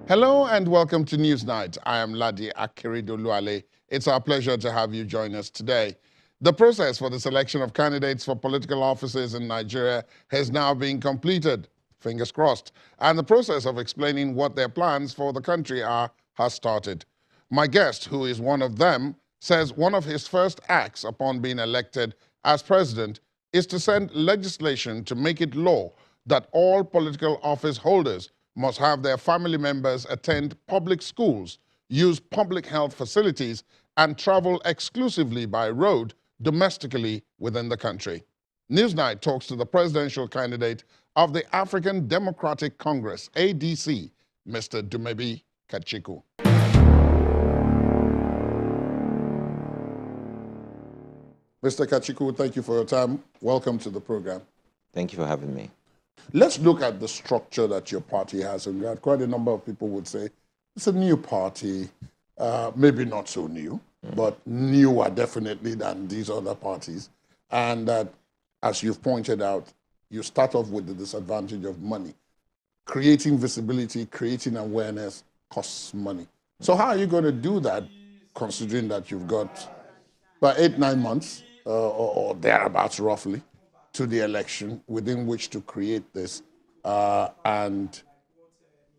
Hello and welcome to Newsnight. I am Ladi Akeredoluale. It's our pleasure to have you join us today. The process for the selection of candidates for political offices in Nigeria has now been completed, fingers crossed, and the process of explaining what their plans for the country are has started. My guest, who is one of them, says one of his first acts upon being elected as president is to send legislation to make it law that all political office holders must have their family members attend public schools, use public health facilities, and travel exclusively by road domestically within the country. Newsnight talks to the presidential candidate of the African Democratic Congress, ADC, Mr. Dumebi Kachikwu. Mr. Kachikwu, thank you for your time. Welcome to the program. Thank you for having me. Let's look at the structure that your party has. And quite a number of people would say it's a new party, maybe not so new, but newer definitely than these other parties. And that, as you've pointed out, you start off with the disadvantage of money. Creating visibility, creating awareness costs money. So how are you going to do that, considering that you've got about 8-9 months or thereabouts roughly to the election within which to create this, and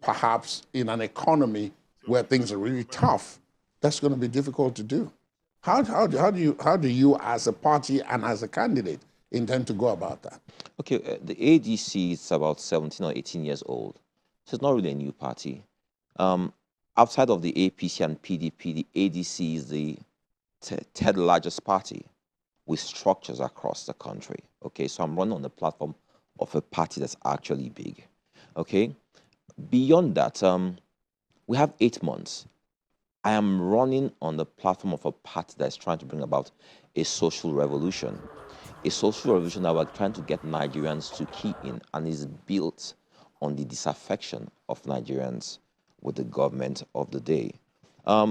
perhaps in an economy where things are really tough, that's going to be difficult to do. How do you as a party and as a candidate intend to go about that? Okay, the ADC is about 17 or 18 years old, so it's not really a new party. Outside of the APC and PDP, the ADC is the third largest party with structures across the country. Okay, so I'm running on the platform of a party that's actually big. Okay, beyond that, we have 8 months. I am running on the platform of a party that's trying to bring about a social revolution. A social revolution that we're trying to get Nigerians to key in, and is built on the disaffection of Nigerians with the government of the day.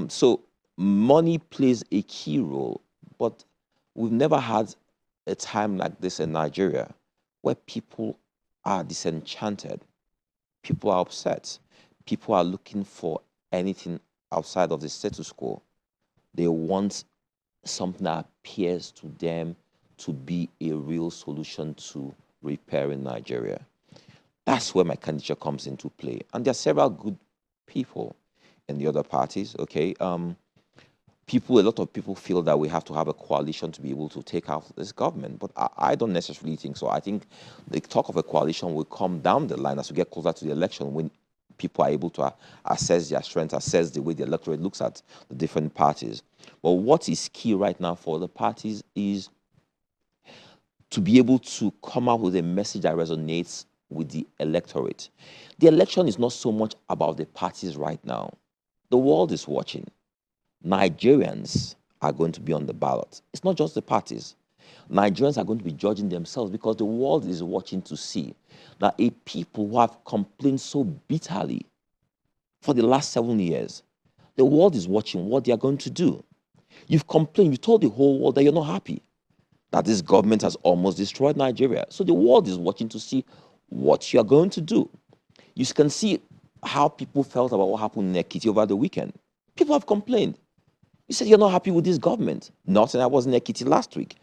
So money plays a key role, but we've never had a time like this in Nigeria where people are disenchanted, people are upset, people are looking for anything outside of the status quo. They want something that appears to them to be a real solution to repairing Nigeria. That's where my candidature comes into play. And there are several good people in the other parties, okay? A lot of people feel that we have to have a coalition to be able to take out this government, but I don't necessarily think so. I think the talk of a coalition will come down the line as we get closer to the election, when people are able to assess their strengths, assess the way the electorate looks at the different parties. But what is key right now for the parties is to be able to come out with a message that resonates with the electorate. The election is not so much about the parties right now. The world is watching. Nigerians are going to be on the ballot. It's not just the parties. Nigerians are going to be judging themselves, because the world is watching to see that a people who have complained so bitterly for the last 7 years, the world is watching what they are going to do. You've complained, you told the whole world that you're not happy, that this government has almost destroyed Nigeria. So the world is watching to see what you are going to do. You can see how people felt about what happened in Ekiti over the weekend. People have complained. You said you're not happy with this government. Nothing. I was in Ekiti last week.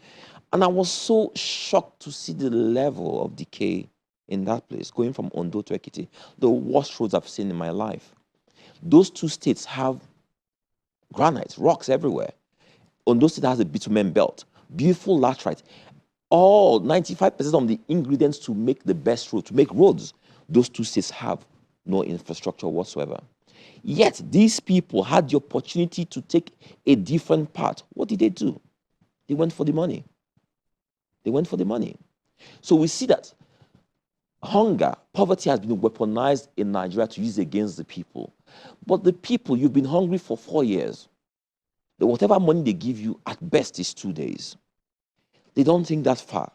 And I was so shocked to see the level of decay in that place, going from Ondo to Ekiti, the worst roads I've seen in my life. Those two states have granite, rocks everywhere. Ondo State has a bitumen belt, beautiful laterite. All 95% of the ingredients to make the best road, to make roads, those two states have no infrastructure whatsoever. Yet these people had the opportunity to take a different path. What did they do? They went for the money. They went for the money. So we see that hunger, poverty has been weaponized in Nigeria to use against the people. But the people, you've been hungry for 4 years. Whatever money they give you, at best, is 2 days. They don't think that far.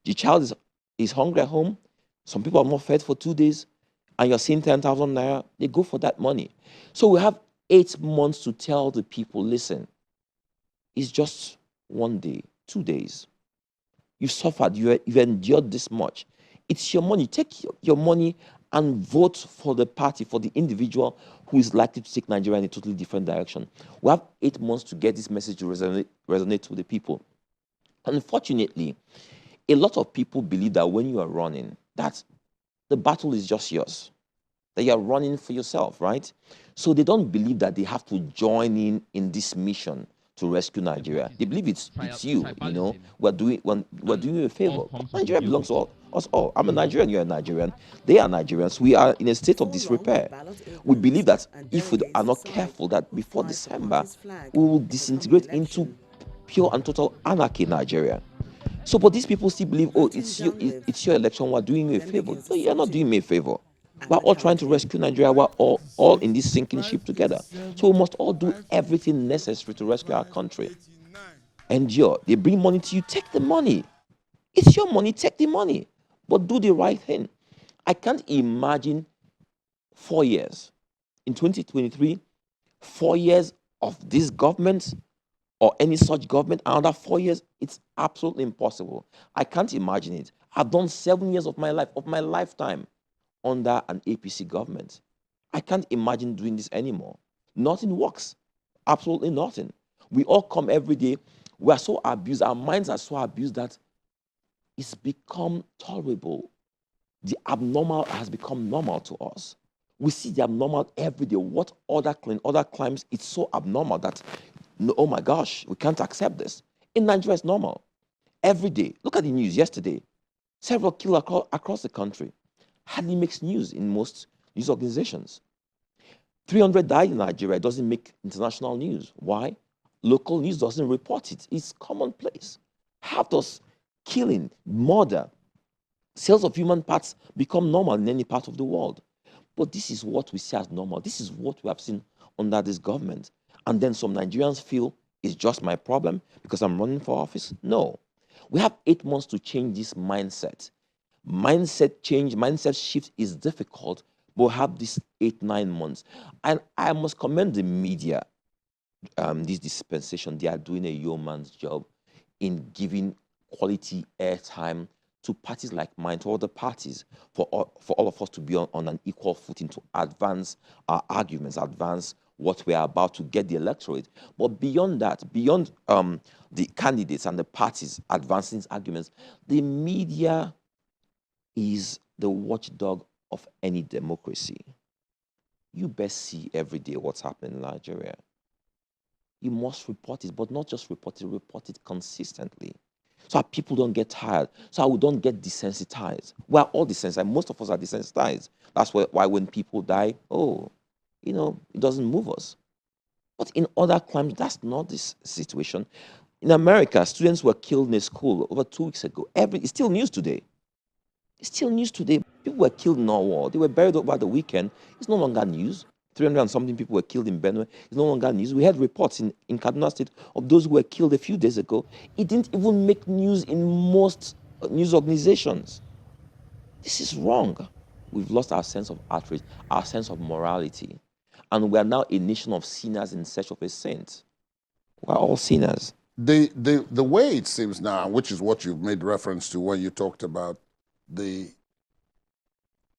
The child is hungry at home. Some people are not fed for 2 days, and you're seeing 10,000 naira. They go for that money. So we have 8 months to tell the people, listen, it's just 1 day, 2 days. You've suffered, you've endured this much. It's your money. Take your money and vote for the party, for the individual who is likely to take Nigeria in a totally different direction. We have 8 months to get this message to resonate with the people. Unfortunately, a lot of people believe that when you are running, that the battle is just yours, that you are running for yourself, right? So they don't believe that they have to join in this mission to rescue Nigeria. They believe it's you, you know, we're doing you a favor. Nigeria belongs to us all. I'm a Nigerian, you're a Nigerian. They are Nigerians. We are in a state of disrepair. We believe that if we are not careful, that before December, we will disintegrate into pure and total anarchy in Nigeria. So, but these people still believe, oh, it's your election, we're doing you a favor. No, you're not doing me a favor. We're all trying to rescue Nigeria. We're all in this sinking ship together. So we must all do everything necessary to rescue our country. Endure. They bring money to you, take the money. It's your money, take the money. But do the right thing. I can't imagine 4 years. In 2023, 4 years of this government or any such government, another 4 years, it's absolutely impossible. I can't imagine it. I've done 7 years of my life, of my lifetime, under an APC government. I can't imagine doing this anymore. Nothing works. Absolutely nothing. We all come every day. We are so abused. Our minds are so abused that it's become tolerable. The abnormal has become normal to us. We see the abnormal every day. What other climes, it's so abnormal that, no, oh my gosh, we can't accept this. In Nigeria, it's normal. Every day. Look at the news yesterday. Several killed across the country. Hardly makes news in most news organizations. 300 died in Nigeria. It doesn't make international news. Why? Local news doesn't report it. It's commonplace. How does killing, murder, sales of human parts become normal in any part of the world? But this is what we see as normal. This is what we have seen under this government. And then some Nigerians feel it's just my problem because I'm running for office. No. We have 8 months to change this mindset. Mindset change, mindset shift is difficult, but we have this 8-9 months. And I must commend the media, this dispensation. They are doing a yeoman's job in giving quality airtime to parties like mine, to other parties, for all of us to be on an equal footing, to advance our arguments, advance what we are about to get the electorate. But beyond that, beyond the candidates and the parties advancing arguments, the media is the watchdog of any democracy. You best see every day what's happening in Nigeria. You must report it, but not just report it consistently. So that people don't get tired, so we don't get desensitized. We're all desensitized. Most of us are desensitized. That's why when people die, oh, you know, it doesn't move us. But in other climes, that's not this situation. In America, students were killed in a school over 2 weeks ago. It's still news today. It's still news today. People were killed in our war. They were buried over the weekend. It's no longer news. 300 and something people were killed in Benue. It's no longer news. We had reports in Kaduna State of those who were killed a few days ago. It didn't even make news in most news organizations. This is wrong. We've lost our sense of outrage, our sense of morality. And we are now a nation of sinners in search of a saint. We're all sinners. The way it seems now, which is what you've made reference to when you talked about the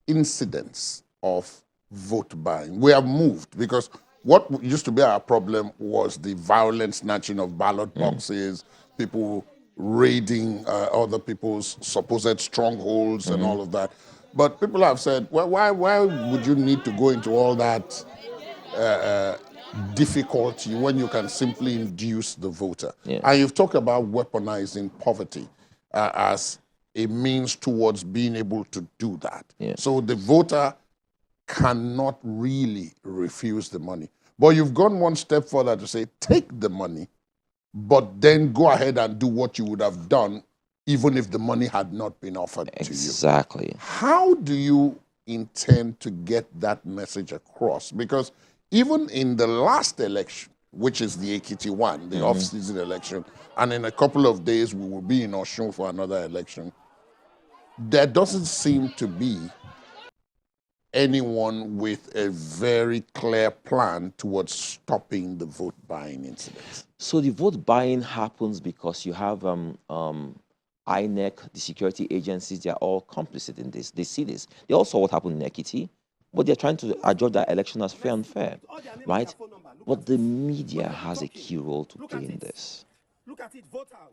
incidence of vote buying. We have moved because what used to be our problem was the violent snatching of ballot boxes, people raiding other people's supposed strongholds and all of that. But people have said, well, why would you need to go into all that difficulty when you can simply induce the voter? Yeah. And you've talked about weaponizing poverty as a means towards being able to do that. Yeah. So the voter cannot really refuse the money. But you've gone one step further to say, take the money, but then go ahead and do what you would have done even if the money had not been offered to you. Exactly. How do you intend to get that message across? Because even in the last election, which is the Ekiti one, the off-season election, and in a couple of days we will be in Osun for another election, there doesn't seem to be anyone with a very clear plan towards stopping the vote buying incidents. So the vote buying happens because you have INEC, the security agencies, they're all complicit in this. They see this. They all saw what happened in Ekiti, but they're trying to adjudge that election as fair and fair, right? But the media has a key role to play in this.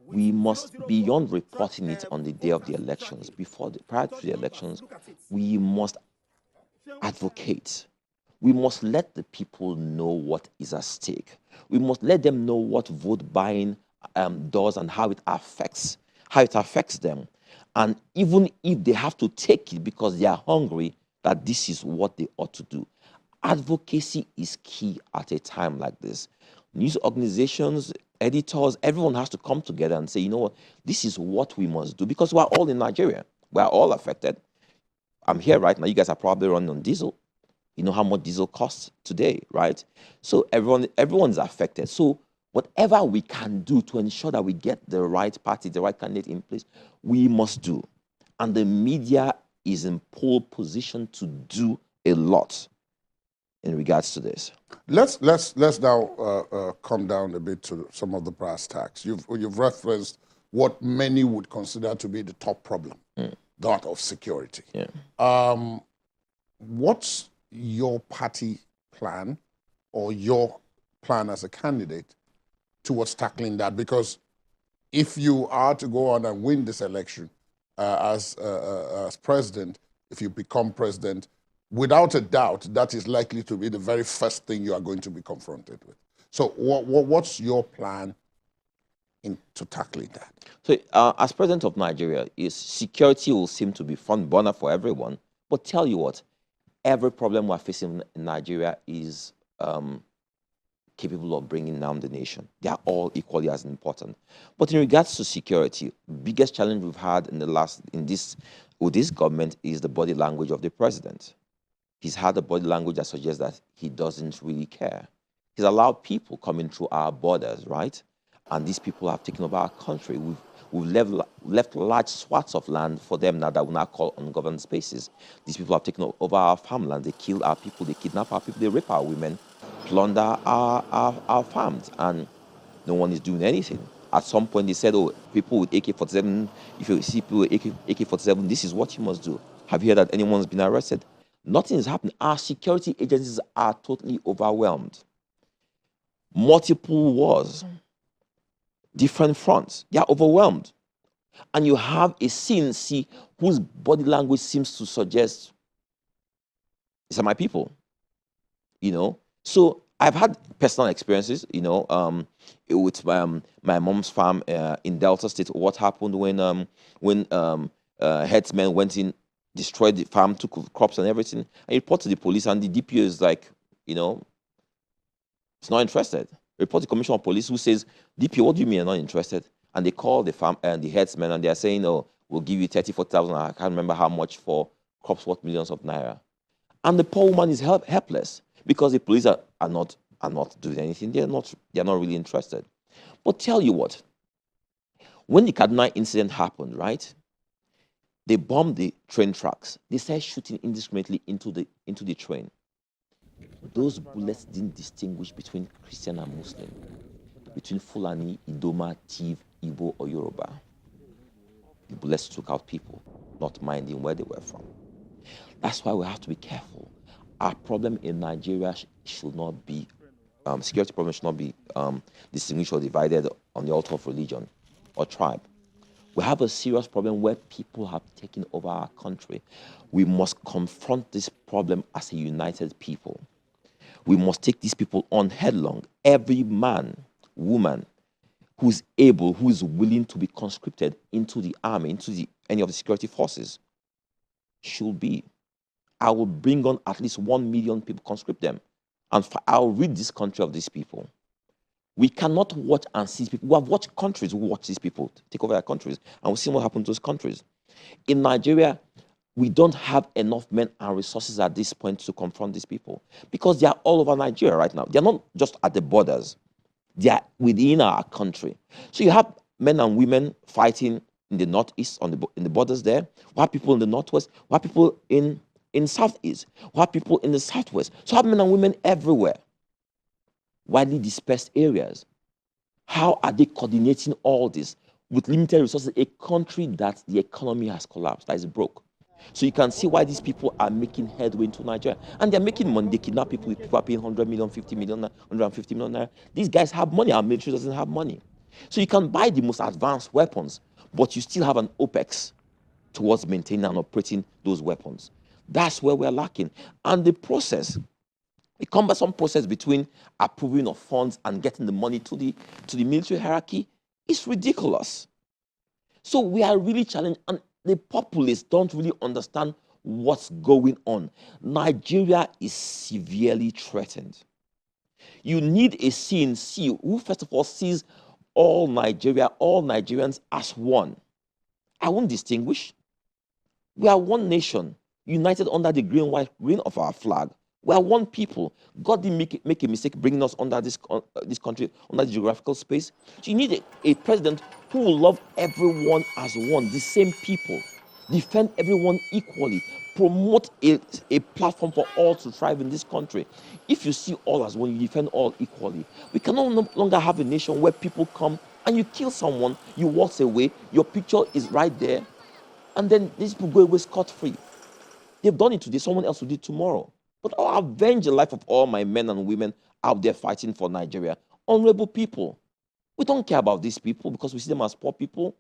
We must, beyond reporting it on the day of the elections, prior to the elections, we must advocate. We must let the people know what is at stake. We must let them know what vote buying does and how it affects them. And even if they have to take it because they are hungry, that this is what they ought to do. Advocacy is key at a time like this. News organizations, editors, everyone has to come together and say, you know what, this is what we must do, because we're all in Nigeria. We're all affected. I'm here right now. You guys are probably running on diesel. You know how much diesel costs today, right? So everyone's affected. So whatever we can do to ensure that we get the right party, the right candidate in place, we must do. And the media is in pole position to do a lot in regards to this. Let's now come down a bit to some of the brass tacks. You've referenced what many would consider to be the top problem, that of security. Yeah. What's your party plan or your plan as a candidate towards tackling that? Because if you are to go on and win this election as president, if you become president, without a doubt, that is likely to be the very first thing you are going to be confronted with. So what's your plan into tackling that? So as president of Nigeria, security will seem to be front burner for everyone. But tell you what, every problem we're facing in Nigeria is capable of bringing down the nation. They are all equally as important. But in regards to security, biggest challenge we've had with this government is the body language of the president. He's had a body language that suggests that he doesn't really care. He's allowed people coming through our borders, right? And these people have taken over our country. We've left large swaths of land for them now that we now call ungoverned spaces. These people have taken over our farmland. They kill our people. They kidnap our people. They rape our women, plunder our farms, and no one is doing anything. At some point, they said, oh, people with AK-47, if you see people with AK-47, this is what you must do. Have you heard that anyone's been arrested? Nothing is happening. Our security agencies are totally overwhelmed. Multiple wars, different fronts, they are overwhelmed. And you have a CNC whose body language seems to suggest, these are my people, you know? So I've had personal experiences, you know, with my mom's farm in Delta State. What happened when headsmen went in, destroyed the farm, took crops and everything, and report to the police, and the DPO is like, you know, it's not interested. Report to the Commissioner of Police, who says, DPO, what do you mean you're not interested? And they call the farm and the headsmen, and they are saying, oh, we'll give you 40,000. I can't remember how much for crops worth millions of naira. And the poor woman is helpless because the police are not doing anything. They're not really interested. But tell you what, when the Kaduna incident happened, right? They bombed the train tracks. They started shooting indiscriminately into the train. Those bullets didn't distinguish between Christian and Muslim, between Fulani, Idoma, Tiv, Igbo, or Yoruba. The bullets took out people, not minding where they were from. That's why we have to be careful. Our problem in Nigeria should not be, security problem should not be distinguished or divided on the altar of religion or tribe. We have a serious problem where people have taken over our country. We must confront this problem as a united people. We must take these people on headlong. Every man, woman who's able, who is willing to be conscripted into the army, into any of the security forces, should be. I will bring on at least 1 million people, conscript them, and I'll rid this country of these people. We cannot watch and see people. We have watched countries who watch these people take over their countries, and we've seen what happened to those countries. In Nigeria, we don't have enough men and resources at this point to confront these people because they are all over Nigeria right now. They're not just at the borders. They are within our country. So you have men and women fighting in the northeast, in the borders there. We have people in the northwest. We have people in southeast. We have people in the southwest. So we have men and women everywhere. Widely dispersed areas. How are they coordinating all this? with limited resources, a country that the economy has collapsed, that is broke. So you can see why these people are making headway into Nigeria. And they're making money. They kidnap people. People are paying 100 million, 50 million, 150 million. These guys have money. Our military doesn't have money. So you can buy the most advanced weapons, but you still have an OPEX towards maintaining and operating those weapons. That's where we're lacking. And the process, a cumbersome process between approving of funds and getting the money to the military hierarchy is ridiculous. So we are really challenged, and the populace don't really understand what's going on. Nigeria is severely threatened. You need a CNC who, first of all, sees all Nigeria, all Nigerians as one. I won't distinguish. We are one nation, united under the green, white, green of our flag. We are one people. God didn't make a mistake bringing us under this country, under the geographical space. So you need a president who will love everyone as one, the same people, defend everyone equally, promote a platform for all to thrive in this country. If you see all as one, you defend all equally. We can no longer have a nation where people come and you kill someone, you walk away, your picture is right there, and then these people go away scot-free. They've done it today, someone else will do it tomorrow. But I'll avenge the life of all my men and women out there fighting for Nigeria. Honorable people. We don't care about these people because we see them as poor people.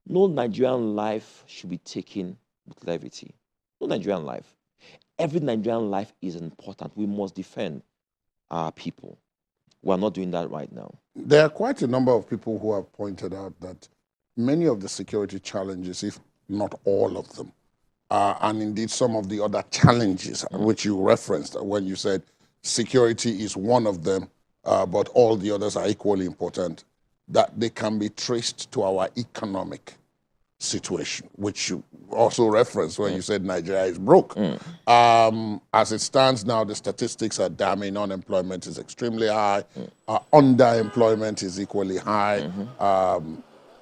No Nigerian life should be taken with levity. No Nigerian life. Every Nigerian life is important. We must defend our people. We're not doing that right now. There are quite a number of people who have pointed out that many of the security challenges, if not all of them, and indeed some of the other challenges which you referenced when you said security is one of them, but all the others are equally important, that they can be traced to our economic situation, which you also referenced when you said Nigeria is broke. As it stands now, the statistics are damning. Unemployment is extremely high. Underemployment is equally high.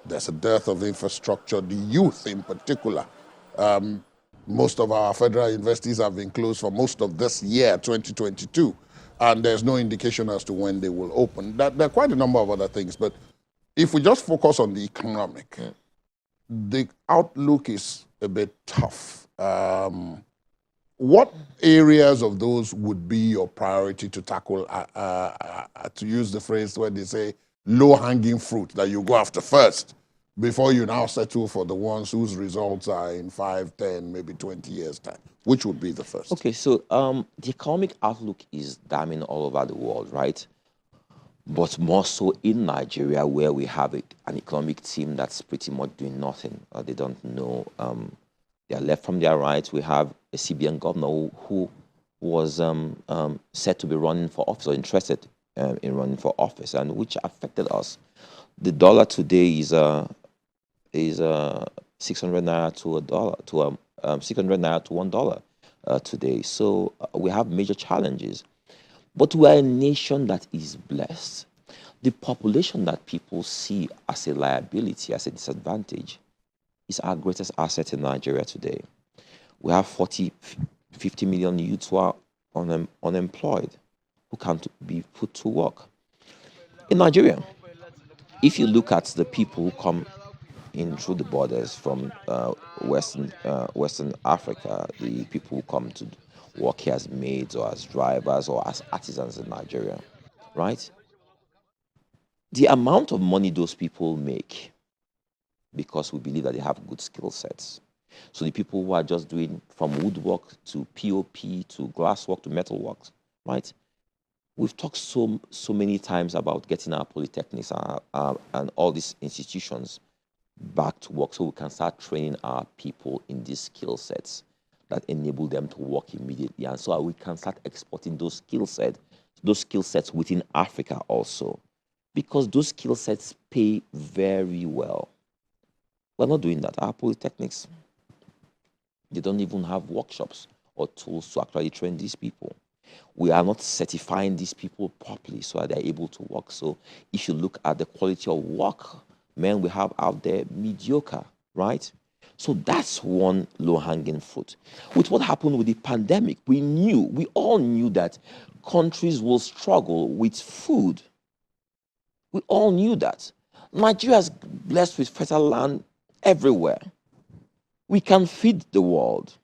There's a dearth of infrastructure. The youth in particular, most of our federal universities have been closed for most of this year, 2022, and there's no indication as to when they will open. There are quite a number of other things, but if we just focus on the economic, the outlook is a bit tough. What areas of those would be your priority to tackle, to use the phrase where they say low-hanging fruit that you go after first before you now settle for the ones whose results are in 5, 10, maybe 20 years' time? Which would be the first? Okay, so the economic outlook is damning all over the world, right? But more so in Nigeria, where we have an economic team that's pretty much doing nothing. They don't know. They are left from their right. We have a CBN governor who was said to be running for office or interested in running for office, and which affected us. The dollar today is 600 naira to a dollar, to 600 naira to $1 today. So we have major challenges. But we are a nation that is blessed. The population that people see as a liability, as a disadvantage, is our greatest asset in Nigeria today. We have 40, 50 million youths who are unemployed, who can't be put to work. In Nigeria, if you look at the people who come in through the borders from Western Africa, the people who come to work here as maids or as drivers or as artisans in Nigeria, right? The amount of money those people make, because we believe that they have good skill sets. So the people who are just doing from woodwork to POP to glasswork to metalwork, right? We've talked so many times about getting our polytechnics and all these institutions back to work so we can start training our people in these skill sets that enable them to work immediately. And so we can start exporting those skill sets within Africa also, because those skill sets pay very well. We're not doing that. Our polytechnics, they don't even have workshops or tools to actually train these people. We are not certifying these people properly so that they're able to work. So if you look at the quality of work, men we have out there, mediocre, right? So that's one low-hanging fruit. With what happened with the pandemic, we all knew that countries will struggle with food. We all knew that. Nigeria is blessed with fertile land everywhere. We can feed the world.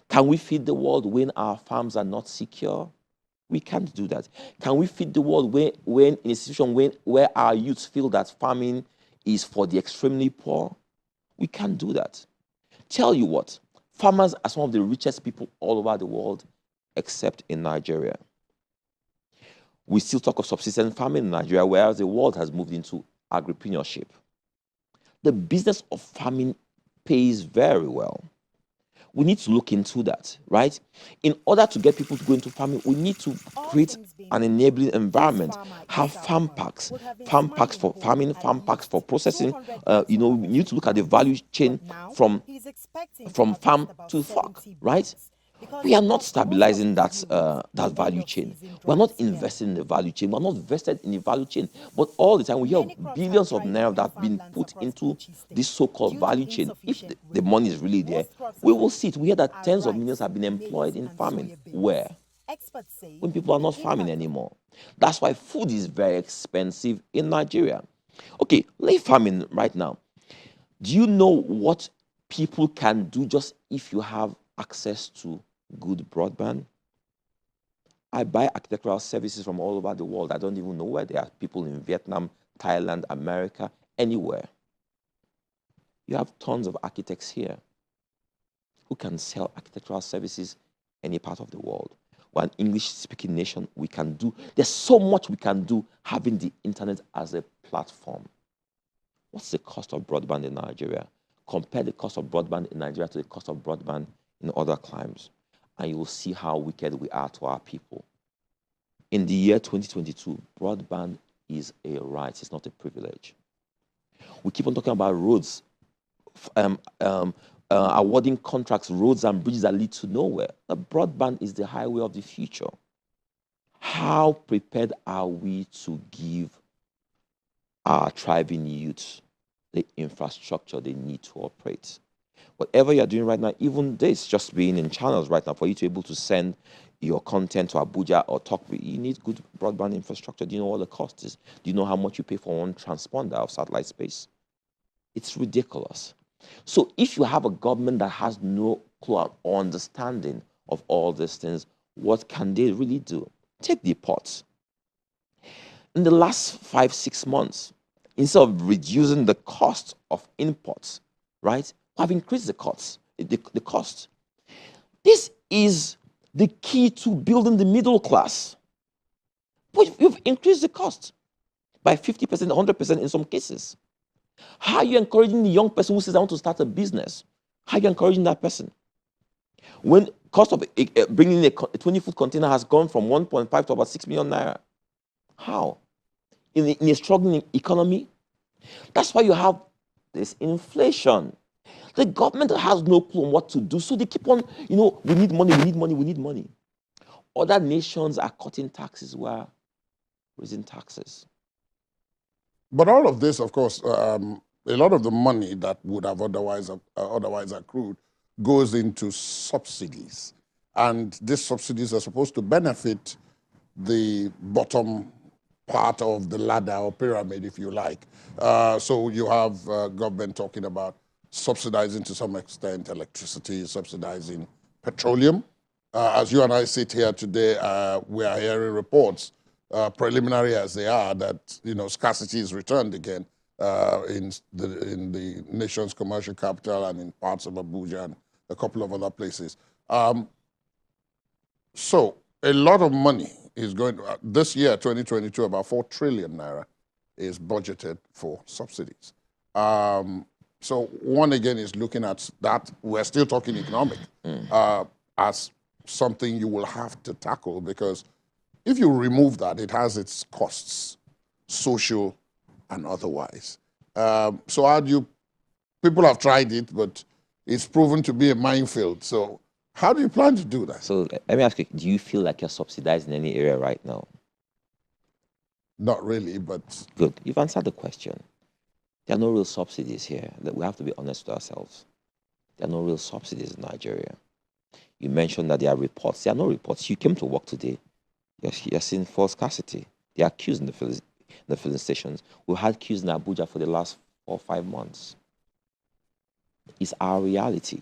Can we feed the world when our farms are not secure? We can't do that. Can we feed the world when in a situation where our youths feel that farming is for the extremely poor? We can't do that. Tell you what, farmers are some of the richest people all over the world, except in Nigeria. We still talk of subsistence farming in Nigeria, whereas the world has moved into agripreneurship. The business of farming pays very well. We need to look into that, right? In order to get people to go into farming, we need to create an enabling environment, have farm packs for farming, farm packs for processing. We need to look at the value chain from farm to fork, right? We are not stabilizing that value chain. We're not investing in the value chain. We're not vested in the value chain. But all the time we hear billions of naira that have been put into this so-called value chain. If the money is really there, we will see it. We hear that tens of millions have been employed in farming. Where? When people are not farming anymore. That's why food is very expensive in Nigeria. Okay, leave farming right now. Do you know what people can do just if you have access to good broadband? I buy architectural services from all over the world. I don't even know where there are people in Vietnam, Thailand, America, anywhere. You have tons of architects here who can sell architectural services any part of the world. We're an English-speaking nation. We can do, there's so much we can do having the internet as a platform. What's the cost of broadband in Nigeria? Compare the cost of broadband in Nigeria to the cost of broadband in other climes, and you will see how wicked we are to our people. In the year 2022, broadband is a right, it's not a privilege. We keep on talking about roads, awarding contracts, roads and bridges that lead to nowhere. The broadband is the highway of the future. How prepared are we to give our thriving youth the infrastructure they need to operate? Whatever you're doing right now, even this, just being in channels right now, for you to be able to send your content to Abuja or talk, you need good broadband infrastructure. Do you know what the cost is? Do you know how much you pay for one transponder of satellite space? It's ridiculous. So if you have a government that has no clue or understanding of all these things, what can they really do? Take the ports. In the last 5-6 months, instead of reducing the cost of imports, right, have increased the cost. This is the key to building the middle class. But you've increased the cost by 50%, 100% in some cases. How are you encouraging the young person who says, I want to start a business? How are you encouraging that person? When cost of bringing a 20-foot container has gone from 1.5 to about 6 million naira. How? In a struggling economy? That's why you have this inflation. The government has no clue on what to do, so they keep on, we need money, we need money, we need money. Other nations are cutting taxes while raising taxes. But all of this, of course, a lot of the money that would have otherwise accrued goes into subsidies. And these subsidies are supposed to benefit the bottom part of the ladder or pyramid, if you like. So you have government talking about subsidizing to some extent electricity, subsidizing petroleum. As you and I sit here today, we are hearing reports, preliminary as they are, that scarcity is returned again in the nation's commercial capital and in parts of Abuja and a couple of other places. So a lot of money is going to, this year, 2022, about 4 trillion naira is budgeted for subsidies. So one again is looking at that. We're still talking economic as something you will have to tackle, because if you remove that, it has its costs, social and otherwise. So how do you, people have tried it, but it's proven to be a minefield. So how do you plan to do that? So let me ask you, do you feel like you're subsidized in any area right now? Not really, but... Good, you've answered the question. There are no real subsidies here. We have to be honest with ourselves. There are no real subsidies in Nigeria. You mentioned that there are reports. There are no reports. You came to work today. You're seeing false scarcity. They are accusing the the filling stations. We've had queues in Abuja for the last 4 or 5 months. It's our reality.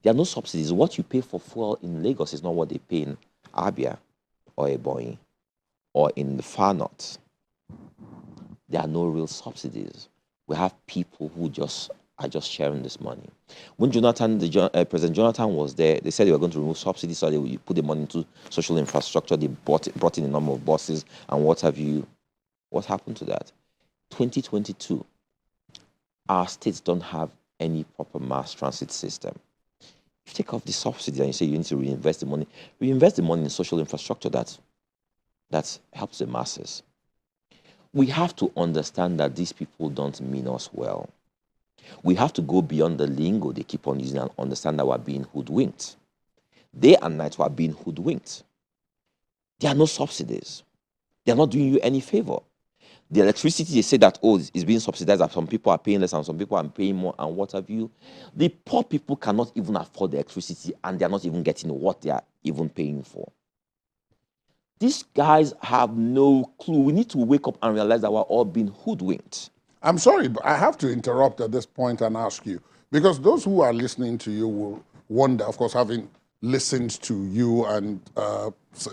There are no subsidies. What you pay for fuel in Lagos is not what they pay in Abia or Ebonyi or in the far north. There are no real subsidies. We have people who are just sharing this money. When President Jonathan was there, they said they were going to remove subsidies, so they would put the money into social infrastructure. They brought in a number of buses and what have you. What happened to that? 2022, our states don't have any proper mass transit system. If you take off the subsidy and you say you need to reinvest the money in social infrastructure that helps the masses. We have to understand that these people don't mean us well. We have to go beyond the lingo they keep on using and understand that we're being hoodwinked. Day and night we're being hoodwinked. There are no subsidies. They're not doing you any favor. The electricity, they say that, it's being subsidized, that some people are paying less and some people are paying more and what have you. The poor people cannot even afford the electricity and they're not even getting what they are even paying for. These guys have no clue. We need to wake up and realize that we're all being hoodwinked. I'm sorry, but I have to interrupt at this point and ask you, because those who are listening to you will wonder, of course, having listened to you, and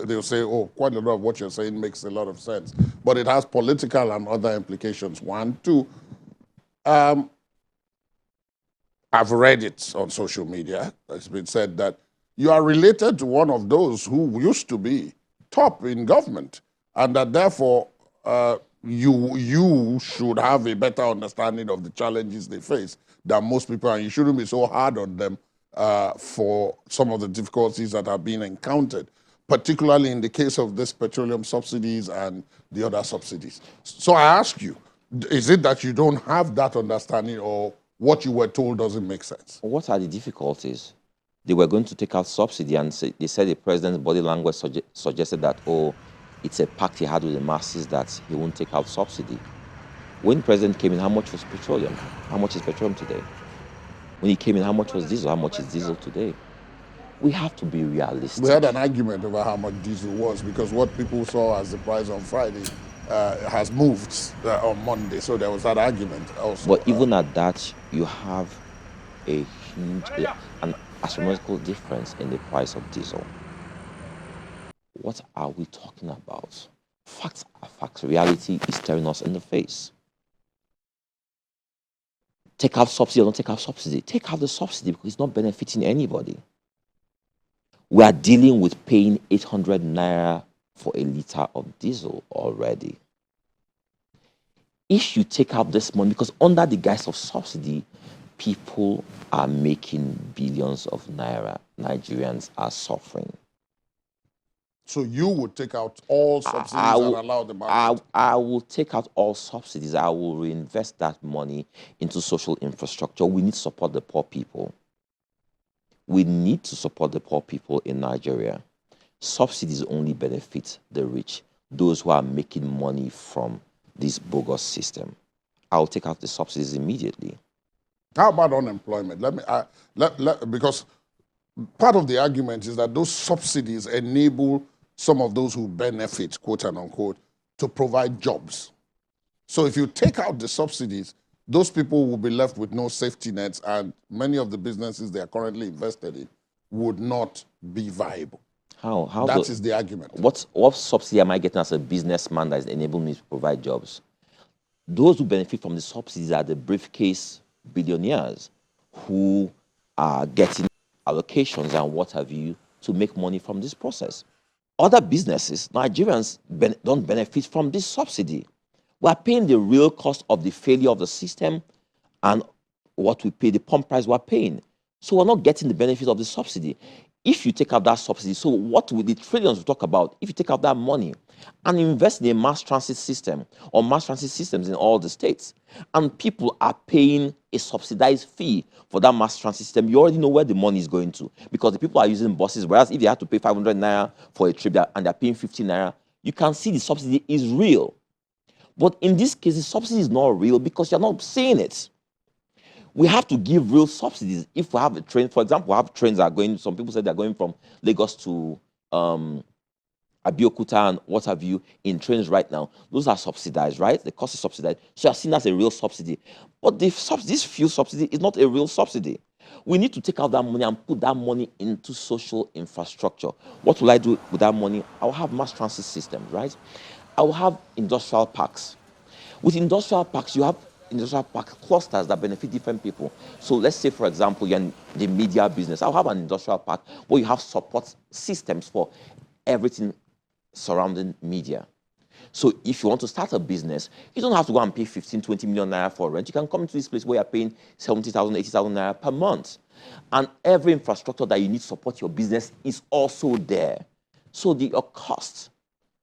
they'll say, quite a lot of what you're saying makes a lot of sense. But it has political and other implications. One, two, I've read it on social media. It's been said that you are related to one of those who used to be top in government, and that therefore you should have a better understanding of the challenges they face than most people, and you shouldn't be so hard on them for some of the difficulties that are being encountered, particularly in the case of this petroleum subsidies and the other subsidies. So I ask you, is it that you don't have that understanding, or what you were told doesn't make sense? What are the difficulties? They were going to take out subsidy, and they said the president's body language suggested that, it's a pact he had with the masses that he won't take out subsidy. When the president came in, how much was petroleum? How much is petroleum today? When he came in, how much was diesel? How much is diesel today? We have to be realistic. We had an argument over how much diesel was, because what people saw as the price on Friday has moved on Monday. So there was that argument also. But even at that, you have a huge, an astronomical difference in the price of diesel. What are we talking about? Facts are facts. Reality is staring us in the face. Take out subsidy or not take out subsidy. Take out the subsidy because it's not benefiting anybody. We are dealing with paying 800 naira for a liter of diesel already. If you take out this money, because under the guise of subsidy, people are making billions of naira. Nigerians are suffering. So you would take out all subsidies and allow the market? I will take out all subsidies. I will reinvest that money into social infrastructure. We need to support the poor people. We need to support the poor people in Nigeria. Subsidies only benefit the rich, those who are making money from this bogus system. I'll take out the subsidies immediately. How about unemployment? Because part of the argument is that those subsidies enable some of those who benefit, quote and unquote, to provide jobs. So if you take out the subsidies, those people will be left with no safety nets, and many of the businesses they are currently invested in would not be viable. How that is the argument. What subsidy am I getting as a businessman that is enabling me to provide jobs? Those who benefit from the subsidies are the briefcase billionaires who are getting allocations and what have you to make money from this process. Other businesses, Nigerians don't benefit from this subsidy. We are paying the real cost of the failure of the system and what we pay, the pump price we're paying. So we're not getting the benefit of the subsidy. If you take out that subsidy, so what will the trillions we talk about, if you take out that money and invest in a mass transit system or mass transit systems in all the states, and people are paying a subsidized fee for that mass transit system, you already know where the money is going to, because the people are using buses, whereas if they have to pay 500 naira for a trip and they're paying 50 naira, you can see the subsidy is real. But in this case, the subsidy is not real because you're not seeing it. We have to give real subsidies. If we have a train, for example, we have trains that are going, some people say they're going from Lagos to Abiyokuta and what have you in trains right now, those are subsidized, right? The cost is subsidized. So you're seen as a real subsidy. But this fuel subsidy is not a real subsidy. We need to take out that money and put that money into social infrastructure. What will I do with that money? I'll have mass transit systems, right? I will have industrial parks. With industrial parks, you have industrial park clusters that benefit different people. So let's say, for example, you're in the media business. I'll have an industrial park where you have support systems for everything surrounding media. So if you want to start a business, you don't have to go and pay 15, 20 million naira for rent. You can come to this place where you're paying 70,000, 80,000 naira per month. And every infrastructure that you need to support your business is also there. So your cost,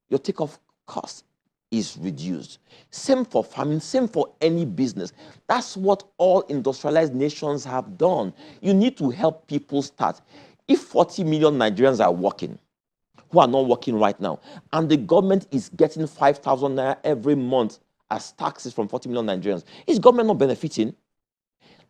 your takeoff cost is reduced. Same for farming, same for any business. That's what all industrialized nations have done. You need to help people start. If 40 million Nigerians are working, who are not working right now, and the government is getting 5,000 naira every month as taxes from 40 million Nigerians, is government not benefiting?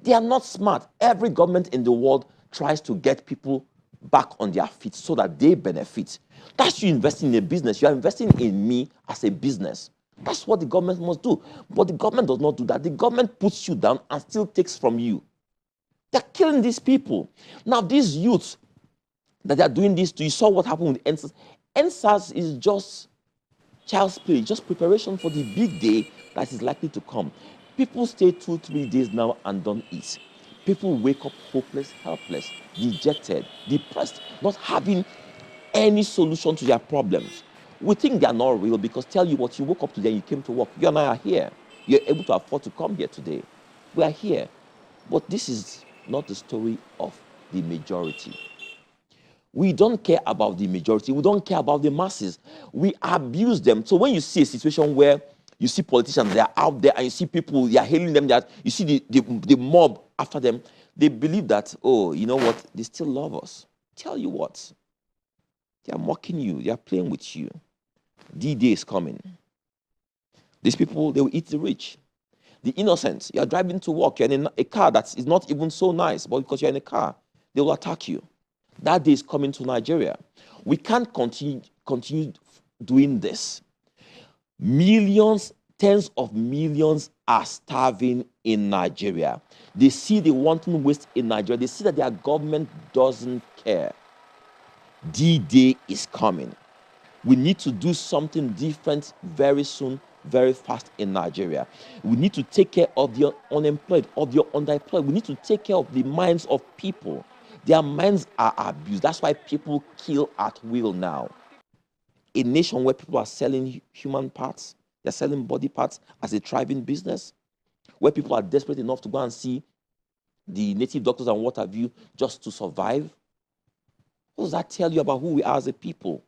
They are not smart. Every government in the world tries to get people back on their feet so that they benefit. That's you investing in a business. You are investing in me as a business. That's what the government must do. But the government does not do that. The government puts you down and still takes from you. They're killing these people. Now, these youths that they are doing this to, you saw what happened with NSAS. NSAS is just child's play, just preparation for the big day that is likely to come. People stay 2-3 days now and don't eat. People wake up hopeless, helpless, dejected, depressed, not having any solution to their problems. We think they are not real because tell you what, you woke up today, you came to work, you and I are here. You're able to afford to come here today. We are here. But this is not the story of the majority. We don't care about the majority. We don't care about the masses. We abuse them. So when you see a situation where you see politicians, they are out there, and you see people, they are hailing them, that you see the mob after them, they believe that, oh, you know what, they still love us. Tell you what, they are mocking you, they are playing with you. D-Day is coming. These people, they will eat the rich. The innocent, you are driving to work, you're in a car that is not even so nice, but because you're in a car, they will attack you. That day is coming to Nigeria. We can't continue doing this. Millions, tens of millions are starving in Nigeria. They see the wanton waste in Nigeria. They see that their government doesn't care. D-Day is coming. We need to do something different very soon, very fast in Nigeria. We need to take care of the unemployed, of the underemployed. We need to take care of the minds of people. Their minds are abused. That's why people kill at will now. A nation where people are selling human parts, they're selling body parts as a thriving business, where people are desperate enough to go and see the native doctors and what have you just to survive. What does that tell you about who we are as a people?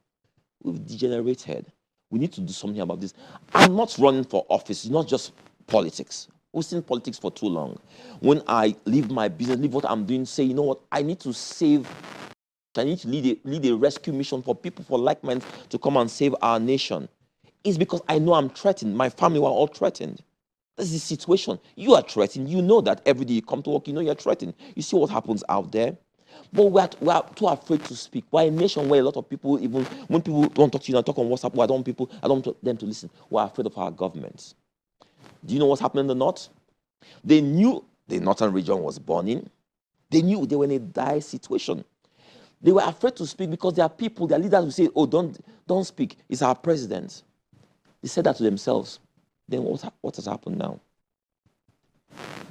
We've degenerated. We need to do something about this. I'm not running for office. It's not just politics. We've seen politics for too long. When I leave my business, leave what I'm doing, say, you know what, I need to save, I need to lead a rescue mission for people, for like minds to come and save our nation. It's because I know I'm threatened. My family were all threatened. That's the situation. You are threatened. You know that every day you come to work, you know you're threatened. You see what happens out there. But we are too afraid to speak. We're a nation where a lot of people, even when people don't talk to you and talk on WhatsApp, I don't want them to listen. We're afraid of our governments. Do you know what's happening in the north? They knew the northern region was burning. They knew they were in a dire situation. They were afraid to speak because their people, their leaders will say, oh, don't speak. It's our president. They said that to themselves. Then what has happened now?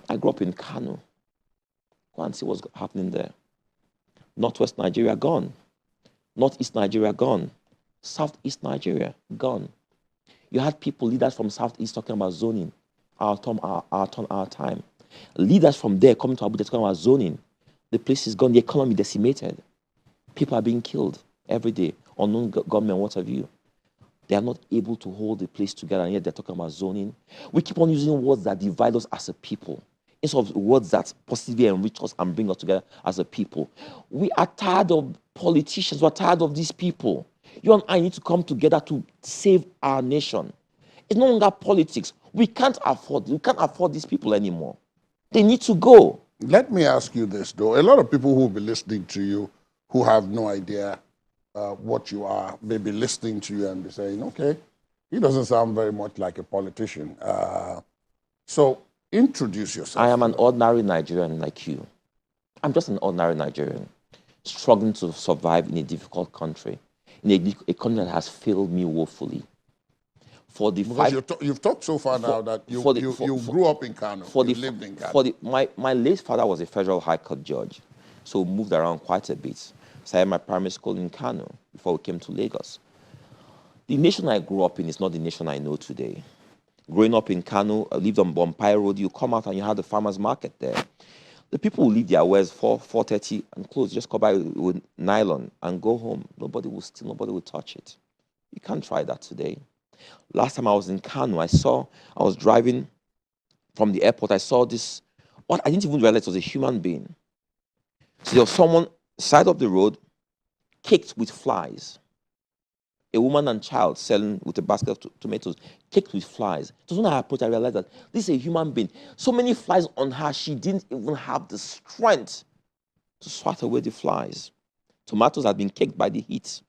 I grew up in Kano. Go and see what's happening there. Northwest Nigeria, gone. Northeast Nigeria, gone. Southeast Nigeria, gone. You had people, leaders from Southeast talking about zoning. Our time. Leaders from there coming to Abuja talking about zoning. The place is gone. The economy decimated. People are being killed every day. Unknown government, what have you. They are not able to hold the place together, and yet they're talking about zoning. We keep on using words that divide us as a people, instead of words that positively enrich us and bring us together as a people. We are tired of politicians. We're tired of these people. You and I need to come together to save our nation. It's no longer politics. We can't afford these people anymore. They need to go. Let me ask you this, though. A lot of people who will be listening to you who have no idea what you are, maybe listening to you and be saying, okay, he doesn't sound very much like a politician. So introduce yourself. I am an ordinary Nigerian like you. I'm just an ordinary Nigerian, struggling to survive in a difficult country, in a country that has failed me woefully. For the because you've talked so far now that you grew up in Kano, you lived in Kano. My late father was a federal high court judge, so moved around quite a bit. So I had my primary school in Kano before we came to Lagos. The nation I grew up in is not the nation I know today. Growing up in Kano, I lived on Bombay Road. You come out and you had the farmer's market there. The people will leave their wares 4:30 and close, just come by with nylon and go home. Nobody will steal, nobody will touch it. You can't try that today. Last time I was in Kano, I was driving from the airport, I saw this, what I didn't even realize it was a human being. So there was someone side of the road, caked with flies. A woman and child selling with a basket of tomatoes, caked with flies. It was when I approached, I realized that this is a human being. So many flies on her, she didn't even have the strength to swat away the flies. Tomatoes had been caked by the heat.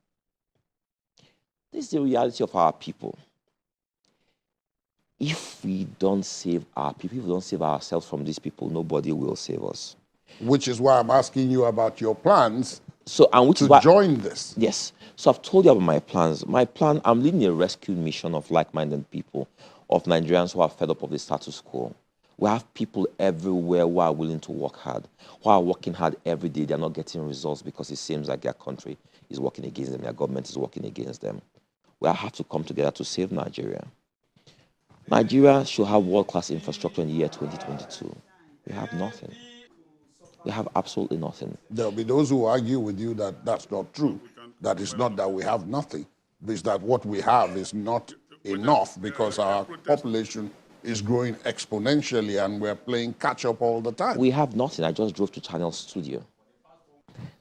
This is the reality of our people. If we don't save our people, if we don't save ourselves from these people, nobody will save us. Which is why I'm asking you about your plans to join this. Yes. So I've told you about my plans. My plan, I'm leading a rescue mission of like-minded people, of Nigerians who are fed up of the status quo. We have people everywhere who are willing to work hard, who are working hard every day. They're not getting results because it seems like their country is working against them, their government is working against them. We have to come together to save Nigeria. Nigeria should have world-class infrastructure in the year 2022. We have nothing. We have absolutely nothing. There'll be those who argue with you that that's not true. That it's not that we have nothing. It's that what we have is not enough because our population is growing exponentially and we're playing catch-up all the time. We have nothing. I just drove to Channel Studio.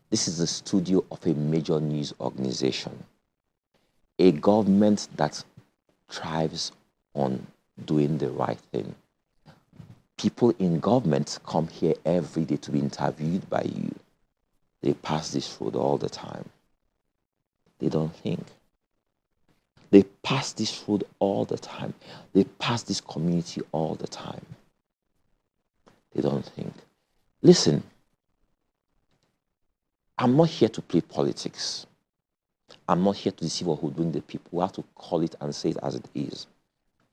This is the studio of a major news organization. A government that thrives on doing the right thing. People in government come here every day to be interviewed by you. They pass this road all the time. They don't think. They pass this road all the time. They pass this community all the time. They don't think. Listen, I'm not here to play politics. I'm not here to deceive or hoodwink the people. We have to call it and say it as it is.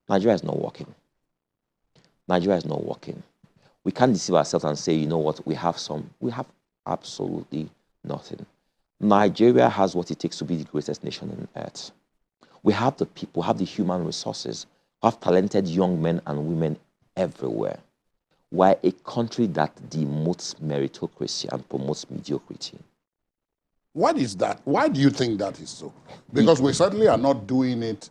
Nigeria is not working. Nigeria is not working. We can't deceive ourselves and say, you know what, we have have absolutely nothing. Nigeria has what it takes to be the greatest nation on earth. We have the people, have the human resources, have talented young men and women everywhere. We're a country that demotes meritocracy and promotes mediocrity. What is that? Why do you think that is so? Because we certainly are not doing it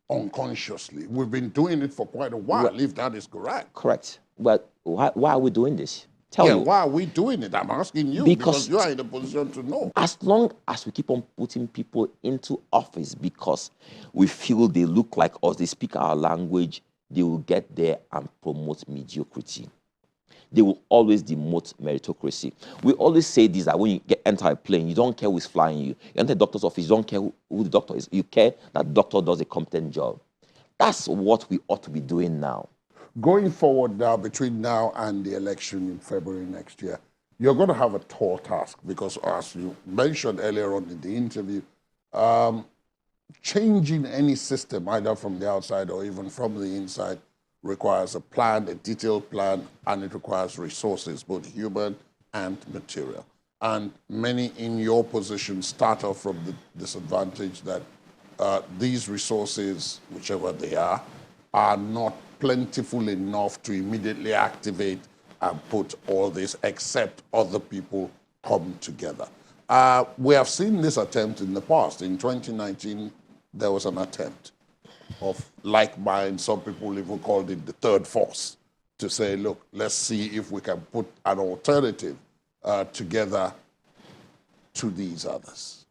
unconsciously. We've been doing it for quite a while, if that is correct. Correct. But why are we doing this? Tell me. Why are we doing it? I'm asking you because you are in a position to know. As long as we keep on putting people into office because we feel they look like us, they speak our language, they will get there and promote mediocrity. They will always demote meritocracy. We always say this, that when you enter a plane, you don't care who's flying you. You enter the doctor's office, you don't care who the doctor is. You care that the doctor does a competent job. That's what we ought to be doing now. Going forward now, between now and the election in February next year, you're going to have a tall task because, as you mentioned earlier on in the interview, changing any system, either from the outside or even from the inside, requires a plan, a detailed plan, and it requires resources, both human and material. And many in your position start off from the disadvantage that these resources, whichever they are not plentiful enough to immediately activate and put all this, except other people come together. We have seen this attempt in the past. In 2019, there was an attempt of like mine. Some people even called it the third force, to say, look, let's see if we can put an alternative together to these others.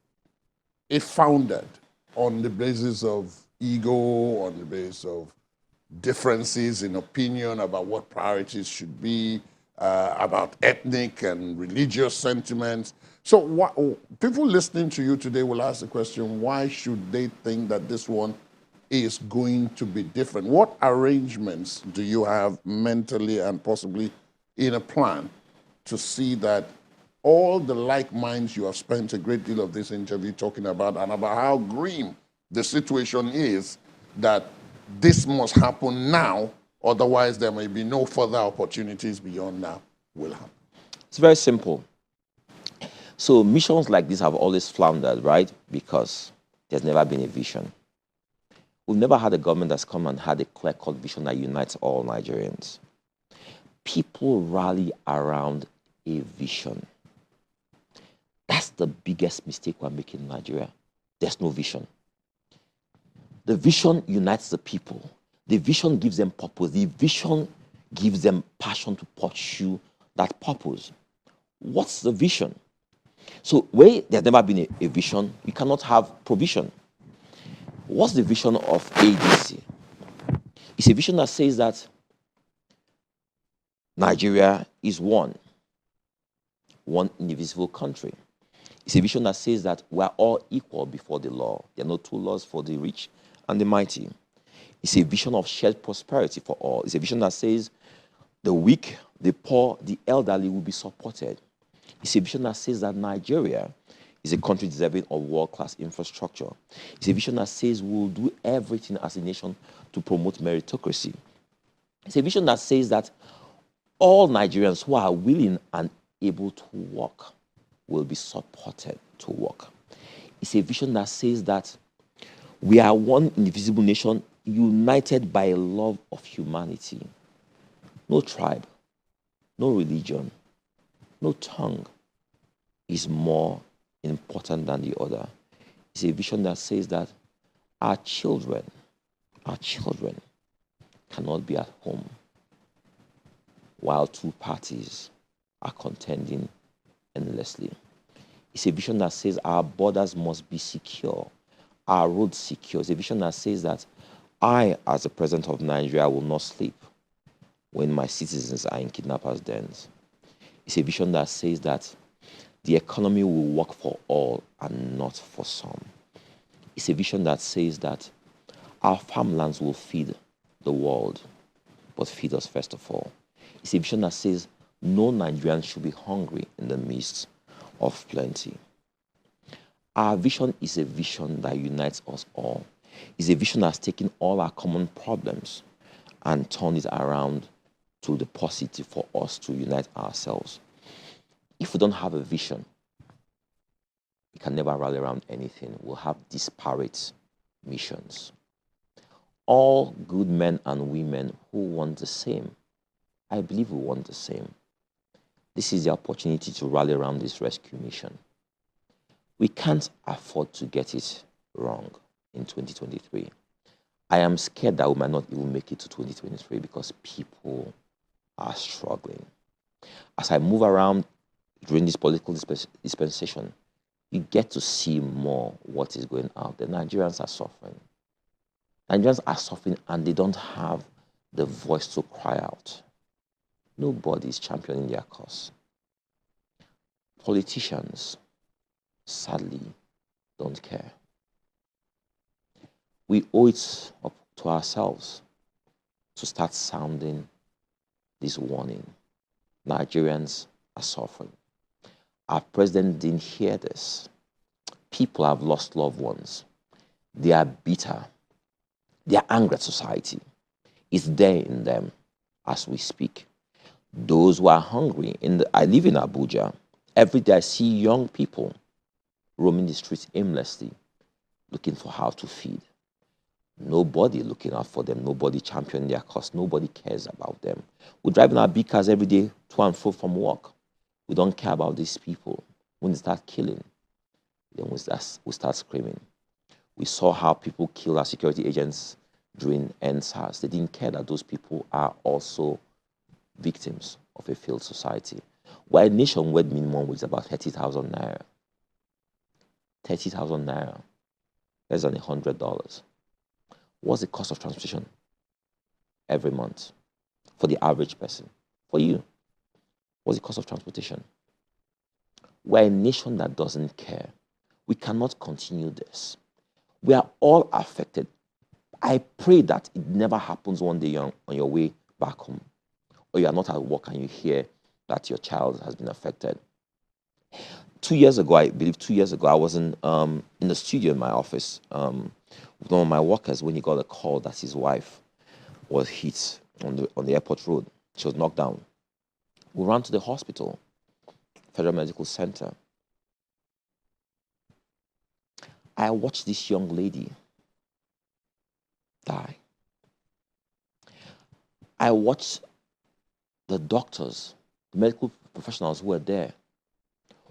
It founded on the basis of ego, on the basis of differences in opinion about what priorities should be, about ethnic and religious sentiments. So people listening to you today will ask the question, why should they think that this one is going to be different? What arrangements do you have mentally and possibly in a plan to see that all the like minds you have spent a great deal of this interview talking about and about how grim the situation is, that this must happen now, otherwise there may be no further opportunities beyond now will happen? It's very simple. So missions like this have always floundered, right? Because there's never been a vision. We've never had a government that's come and had a clear-cut vision that unites all Nigerians. People rally around a vision. That's the biggest mistake we're making in Nigeria. There's no vision. The vision unites the people. The vision gives them purpose. The vision gives them passion to pursue that purpose. What's the vision? So where there's never been a vision, you cannot have provision. What's the vision of ADC? It's a vision that says that Nigeria is one indivisible country. It's a vision that says that we're all equal before the law. There are no two laws for the rich and the mighty. It's a vision of shared prosperity for all. It's a vision that says the weak, the poor, the elderly will be supported. It's a vision that says that Nigeria is a country deserving of world-class infrastructure. It's a vision that says we'll do everything as a nation to promote meritocracy. It's a vision that says that all Nigerians who are willing and able to work will be supported to work. It's a vision that says that we are one indivisible nation united by a love of humanity. No tribe, no religion, no tongue is more important than the other. It's a vision that says that our children cannot be at home while two parties are contending endlessly. It's a vision that says our borders must be secure, our roads secure. It's a vision that says that I, as the president of Nigeria, will not sleep when my citizens are in kidnappers' dens. It's a vision that says that the economy will work for all and not for some. It's a vision that says that our farmlands will feed the world, but feed us first of all. It's a vision that says no Nigerian should be hungry in the midst of plenty. Our vision is a vision that unites us all. It's a vision that's taken all our common problems and turned it around to the positive for us to unite ourselves. If we don't have a vision, we can never rally around anything. We'll have disparate missions. All good men and women who want the same, I believe we want the same. This is the opportunity to rally around this rescue mission. We can't afford to get it wrong in 2023. I am scared that we might not even make it to 2023 because people are struggling. As I move around during this political dispensation, you get to see more what is going on. The Nigerians are suffering. Nigerians are suffering and they don't have the voice to cry out. Nobody is championing their cause. Politicians, sadly, don't care. We owe it up to ourselves to start sounding this warning. Nigerians are suffering. Our president didn't hear this. People have lost loved ones. They are bitter. They are angry at society. It's there in them as we speak. Those who are hungry, I live in Abuja. Every day I see young people roaming the streets aimlessly, looking for how to feed. Nobody looking out for them. Nobody championing their cause. Nobody cares about them. We're driving our big cars every day to and fro from work. We don't care about these people. When they start killing, then we start screaming. We saw how people kill our security agents during NSAS. They didn't care that those people are also victims of a failed society. Why nationwide minimum wage is about 30,000 naira. 30,000 naira, less than $100. What's the cost of transportation every month for the average person? For you. What's the cost of transportation? We're a nation that doesn't care. We cannot continue this. We are all affected. I pray that it never happens one day on your way back home, or you are not at work and you hear that your child has been affected. 2 years ago, I believe 2 years ago, I was in the studio in my office with one of my workers when he got a call that his wife was hit on the airport road. She was knocked down. We ran to the hospital, Federal Medical Center. I watched this young lady die. I watched the doctors, the medical professionals who were there,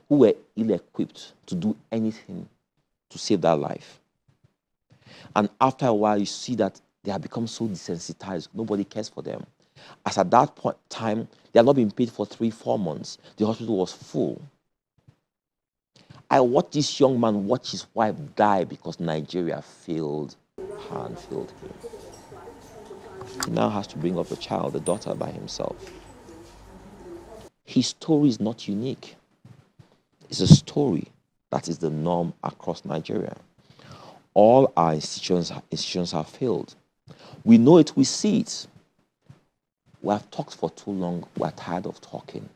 who were ill-equipped to do anything to save that life. And after a while, you see that they have become so desensitized. Nobody cares for them. As at that point time, they had not been paid for 3-4 months. The hospital was full. I watched this young man watch his wife die because Nigeria failed her and failed him. He now has to bring up a child, a daughter, by himself. His story is not unique. It's a story that is the norm across Nigeria. All our institutions have failed. We know it, we see it. We have talked for too long, we're tired of talking.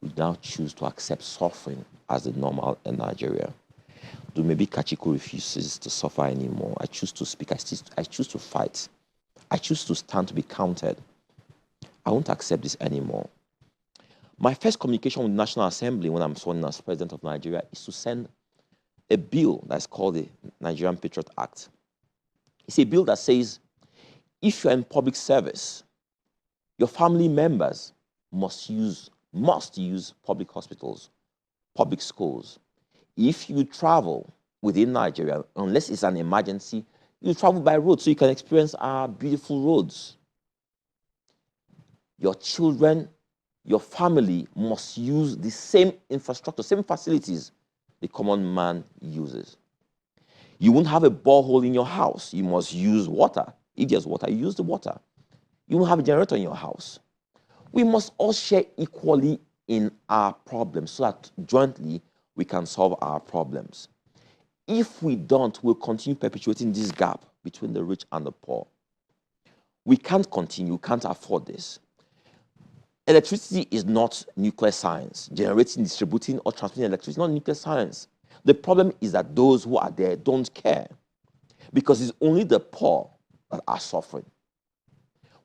We now choose to accept suffering as the normal in Nigeria. Though maybe Kachikwu refuses to suffer anymore. I choose to speak, I choose to fight. I choose to stand to be counted. I won't accept this anymore. My first communication with the National Assembly when I'm sworn in as President of Nigeria is to send a bill that's called the Nigerian Patriot Act. It's a bill that says, if you're in public service, your family members must use public hospitals, public schools. If you travel within Nigeria, unless it's an emergency, you travel by road so you can experience our beautiful roads. Your children, your family must use the same infrastructure, same facilities the common man uses. You won't have a borehole in your house. You must use water. If there's water, you use the water. You won't have a generator in your house. We must all share equally in our problems so that jointly we can solve our problems. If we don't, we'll continue perpetuating this gap between the rich and the poor. We can't continue, we can't afford this. Electricity is not nuclear science. Generating, distributing, or transmitting electricity is not nuclear science. The problem is that those who are there don't care because it's only the poor that are suffering.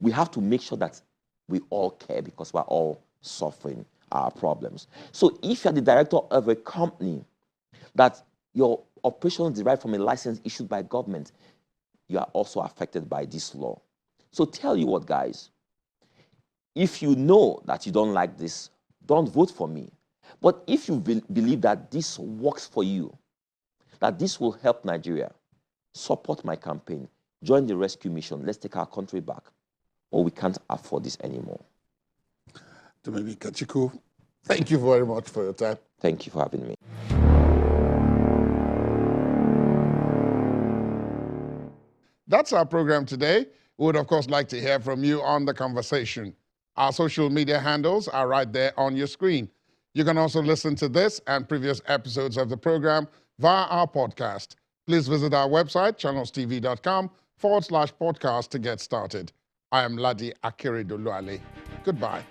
We have to make sure that we all care because we're all suffering our problems. So if you're the director of a company that your operations derive from a license issued by government, you are also affected by this law. So tell you what, guys, if you know that you don't like this, don't vote for me. But if you believe that this works for you, that this will help Nigeria, support my campaign, join the rescue mission, let's take our country back, or we can't afford this anymore. Maybe Kachikwu, thank you very much for your time. Thank you for having me. That's our program today. We would, of course, like to hear from you on the conversation. Our social media handles are right there on your screen. You can also listen to this and previous episodes of the program via our podcast. Please visit our website, channelstv.com/podcast to get started. I am Ladi Akeredoluale. Goodbye.